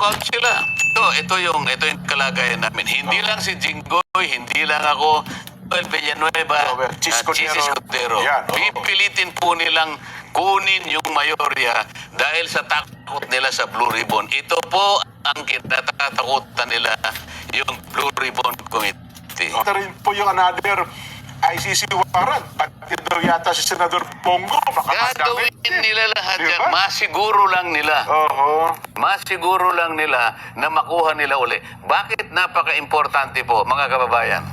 walk out sila. Ito yung kalagayan namin. Hindi lang si Jinggoy, hindi lang ako, Villanueva, Chis Cordero. Yan, Pipilitin po nilang kunin yung mayorya dahil sa takot nila sa Blue Ribbon. Ito po ang kinatatakutan nila, yung Blue Ribbon Committee. Ito rin po yung another ICC warrant. Pati daw yata si Senador Bongo. Gagawin nila lahat Diba? yan. Masiguro lang nila. Masiguro lang nila na makuha nila uli. Bakit napaka-importante po, mga kababayan?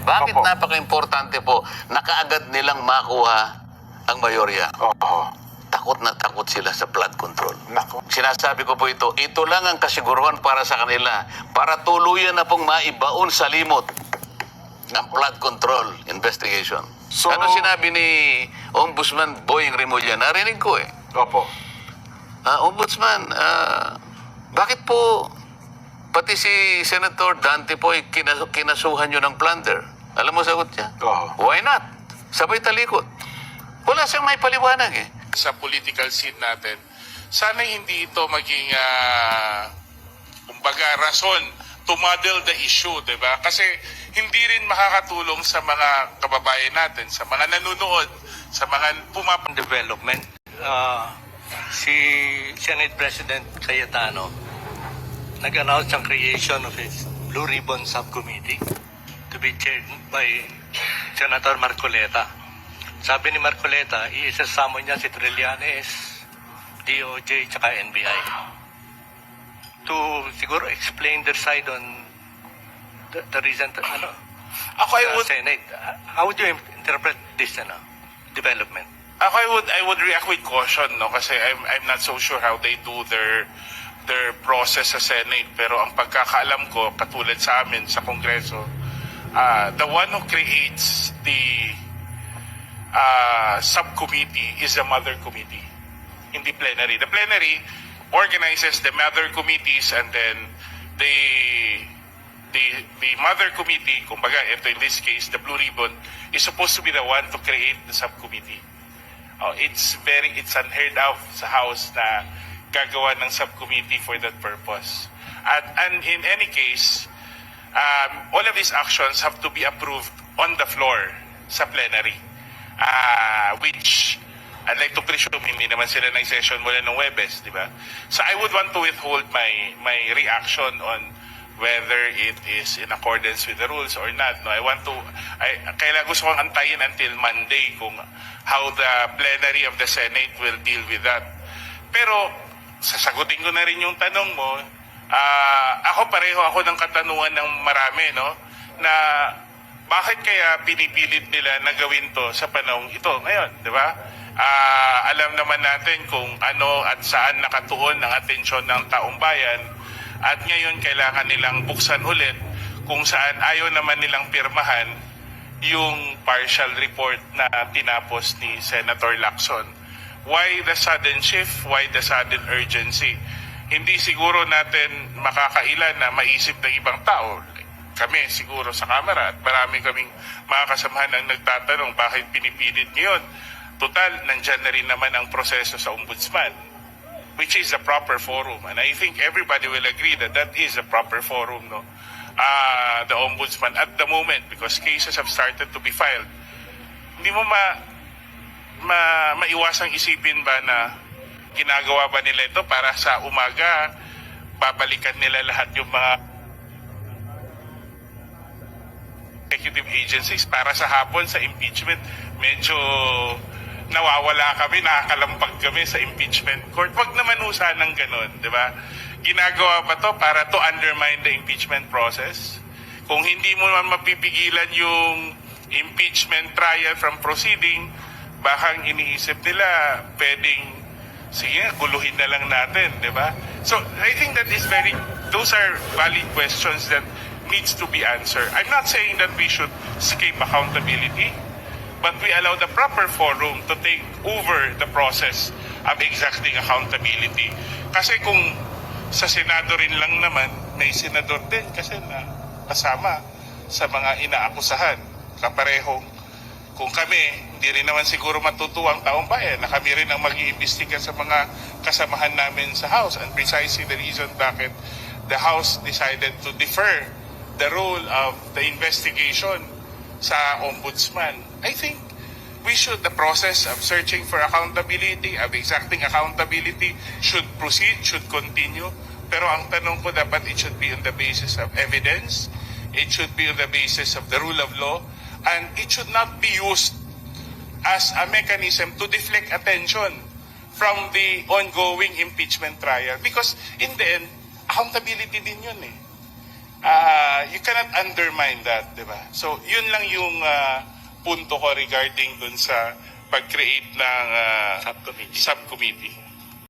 Bakit Opo. napaka-importante po na kaagad nilang makuha ang mayorya? Takot na takot sila sa flood control. Nako. Sinasabi ko po ito lang ang kasiguruhan para sa kanila, para tuluyan na pong maibaon sa limot ng flood control investigation. So, Ano sinabi ni Ombudsman Boying Remulla? Narinig ko eh. Opo. Ombudsman, bakit po pati si Senator Dante po ay kinasuhan nyo ng plunder? Alam mo sagot niya? Why not? Sabay talikod. Wala siyang may paliwanag eh. Sa political scene natin, sana hindi ito maging kumbaga rason to muddle the issue, di ba? Kasi hindi rin makakatulong sa mga kababayan natin, sa mga nanonood, sa mga development. Si Senate President Cayetano nag-announce ang creation of his Blue Ribbon Subcommittee to be chaired by Senator Marcoleta. Sabi ni Marcoleta, i-isasama niya si Trillanes, DOJ, tsaka NBI to siguro explain their side on the recent Senate. How would you interpret this development? I would react with caution, no, kasi I'm not so sure how they do their process sa Senate, pero ang pagkakaalam ko katulad sa amin sa Kongreso, the one who creates the subcommittee is the mother committee, hindi plenary. The plenary organizes the mother committees, and then the mother committee, kumbaga ito in this case the Blue Ribbon, is supposed to be the one to create the subcommittee. It's unheard of sa House na gagawa ng subcommittee for that purpose. And in any case, all of these actions have to be approved on the floor sa plenary, which I'd like to presume hindi naman sila nag-session mula ng Webes, di ba? So I would want to withhold my reaction on whether it is in accordance with the rules or not. No, kailangan gusto kong antayin until Monday kung how the plenary of the Senate will deal with that. Pero sasagutin ko na rin yung tanong mo. Pareho ako ng katanungan ng marami, no, na bakit kaya pinipilit nila na gawin to sa panahong ito ngayon, di ba? Alam naman natin kung ano at saan nakatuon ang atensyon ng taong bayan, at ngayon kailangan nilang buksan ulit kung saan ayaw naman nilang pirmahan yung partial report na tinapos ni Senator Lacson. Why the sudden shift? Why the sudden urgency? Hindi siguro natin makakailan na maisip ng ibang tao. Kami siguro sa Kamara at marami kaming mga kasamahan ang nagtatanong bakit pinipilit ngayon. Total, nandyan na rin naman ang proseso sa Ombudsman, which is the proper forum. And I think everybody will agree that that is a proper forum, no? The Ombudsman at the moment, because cases have started to be filed. Hindi mo maiwasang isipin ba na ginagawa ba nila ito para sa umaga, babalikan nila lahat yung mga executive agencies para sa hapon sa impeachment. Medyo nawawala kami, nakakalampag kami sa impeachment court. Wag naman usahan ng ganun, di ba? Ginagawa ba to para to undermine the impeachment process? Kung hindi mo naman mapipigilan yung impeachment trial from proceeding, baka ang iniisip nila, pwedeng, sige, guluhin na lang natin, di ba? So, I think that is those are valid questions that needs to be answered. I'm not saying that we should escape accountability, but we allow the proper forum to take over the process of exacting accountability. Kasi kung sa Senado rin lang naman, may senador din kasi na kasama sa mga inaakusahan. Kaparehong kung kami hindi rin naman siguro matutuwa ang taong bayan na kami rin ang mag-iimbestiga sa mga kasamahan namin sa House. And precisely the reason bakit the House decided to defer the role of the investigation sa Ombudsman. I think the process of searching for accountability, of exacting accountability should proceed, should continue. Pero ang tanong ko dapat it should be on the basis of evidence, it should be on the basis of the rule of law, and it should not be used as a mechanism to deflect attention from the ongoing impeachment trial. Because in the end, accountability din yun eh. You cannot undermine that, di ba? So, yun lang yung punto ko regarding dun sa pag-create ng subcommittee.